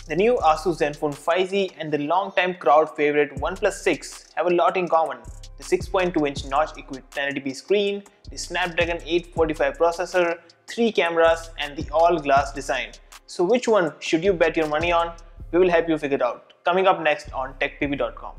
The new Asus Zenfone 5Z and the long-time crowd favorite OnePlus 6 have a lot in common. The 6.2-inch notch-equipped 1080p screen, the Snapdragon 845 processor, 3 cameras and the all-glass design. So which one should you bet your money on? We will help you figure it out. Coming up next on TechPV.com.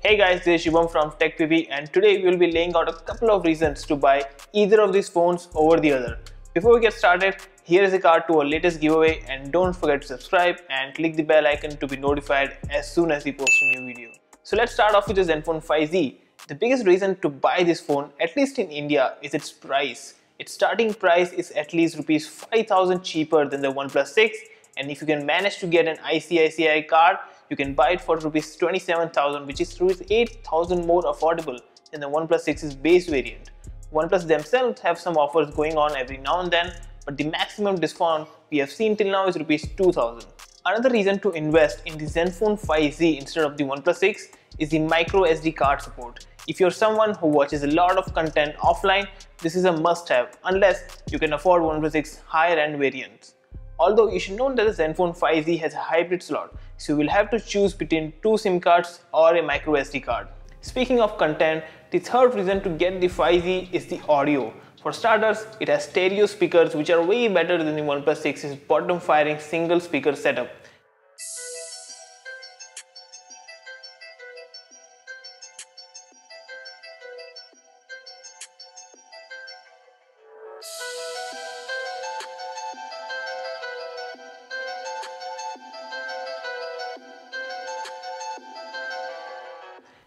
Hey guys, this is Shubham from TechPV and today we will be laying out a couple of reasons to buy either of these phones over the other. Before we get started, here is a card to our latest giveaway and don't forget to subscribe and click the bell icon to be notified as soon as we post a new video. So let's start off with the Zenfone 5Z. The biggest reason to buy this phone, at least in India, is its price. Its starting price is at least Rs 5,000 cheaper than the OnePlus 6, and if you can manage to get an ICICI card, you can buy it for Rs 27,000, which is Rs 8,000 more affordable than the OnePlus 6's base variant. OnePlus themselves have some offers going on every now and then, but the maximum discount we have seen till now is Rs 2,000. Another reason to invest in the Zenfone 5Z instead of the OnePlus 6 is the micro SD card support. If you're someone who watches a lot of content offline, this is a must-have unless you can afford OnePlus 6 higher end variants. Although you should know that the Zenfone 5Z has a hybrid slot, so you will have to choose between 2 SIM cards or a micro SD card. Speaking of content, the third reason to get the 5Z is the audio. For starters, it has stereo speakers which are way better than the OnePlus 6's bottom firing single speaker setup.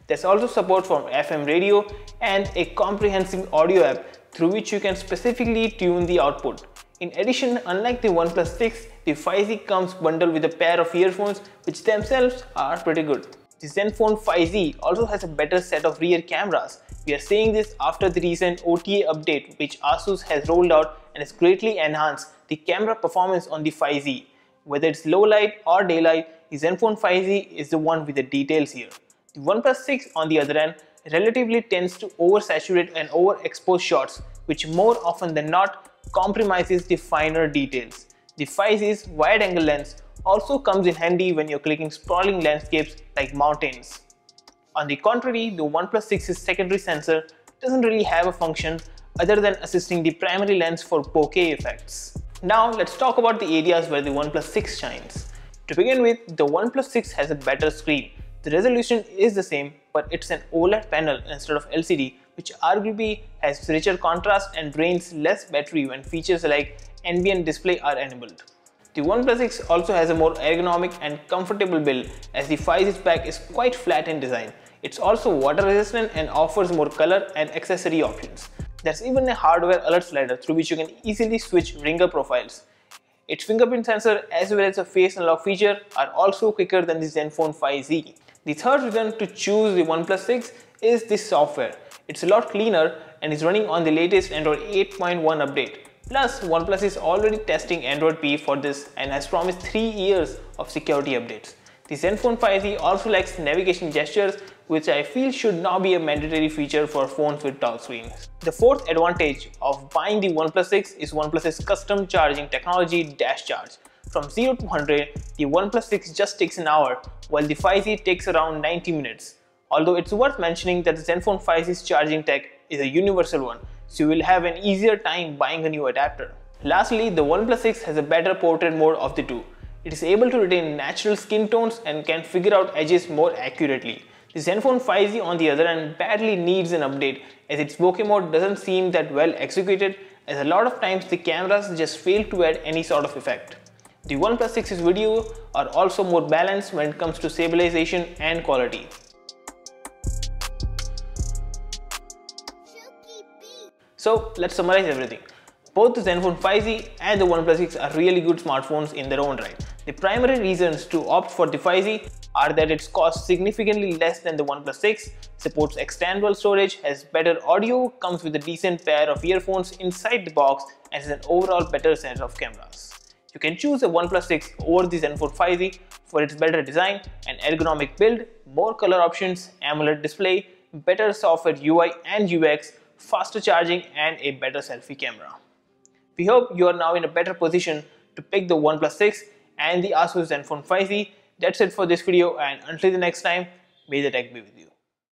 There's also support for FM radio and a comprehensive audio app through which you can specifically tune the output. In addition, unlike the OnePlus 6, the 5Z comes bundled with a pair of earphones which themselves are pretty good. The Zenfone 5Z also has a better set of rear cameras. We are saying this after the recent OTA update which Asus has rolled out and has greatly enhanced the camera performance on the 5Z. Whether it's low light or daylight, the Zenfone 5Z is the one with the details here. The OnePlus 6 on the other hand relatively tends to oversaturate and overexpose shots, which more often than not compromises the finer details. The 5Z's wide-angle lens also comes in handy when you're clicking sprawling landscapes like mountains. On the contrary, the OnePlus 6's secondary sensor doesn't really have a function other than assisting the primary lens for bokeh effects. Now let's talk about the areas where the OnePlus 6 shines. To begin with, the OnePlus 6 has a better screen. The resolution is the same, but it's an OLED panel instead of LCD, which arguably has richer contrast and drains less battery when features like ambient display are enabled. The OnePlus 6 also has a more ergonomic and comfortable build as the 5Z's back is quite flat in design. It's also water resistant and offers more color and accessory options. There's even a hardware alert slider through which you can easily switch ringer profiles. Its fingerprint sensor as well as a face unlock feature are also quicker than the Zenfone 5Z. The third reason to choose the OnePlus 6 is the software. It's a lot cleaner and is running on the latest Android 8.1 update. Plus, OnePlus is already testing Android P for this and has promised 3 years of security updates. The Zenfone 5Z also lacks navigation gestures, which I feel should now be a mandatory feature for phones with touchscreens. The fourth advantage of buying the OnePlus 6 is OnePlus's custom charging technology, Dash Charge. From 0 to 100, the OnePlus 6 just takes an hour, while the 5Z takes around 90 minutes. Although it's worth mentioning that the Zenfone 5Z's charging tech is a universal one, so you will have an easier time buying a new adapter. Lastly, the OnePlus 6 has a better portrait mode of the two. It is able to retain natural skin tones and can figure out edges more accurately. The Zenfone 5Z on the other hand badly needs an update as its bokeh mode doesn't seem that well executed, as a lot of times the cameras just fail to add any sort of effect. The OnePlus 6's video are also more balanced when it comes to stabilization and quality. So let's summarize everything. Both the Zenfone 5Z and the OnePlus 6 are really good smartphones in their own right. The primary reasons to opt for the 5Z are that it costs significantly less than the OnePlus 6, supports external storage, has better audio, comes with a decent pair of earphones inside the box, and has an overall better set of cameras. You can choose the OnePlus 6 over the Zenfone 5Z for its better design and ergonomic build, more color options, AMOLED display, better software UI and UX, faster charging and a better selfie camera. We hope you are now in a better position to pick the OnePlus 6 and the Asus Zenfone 5e. That's it for this video, and until the next time, may the tech be with you.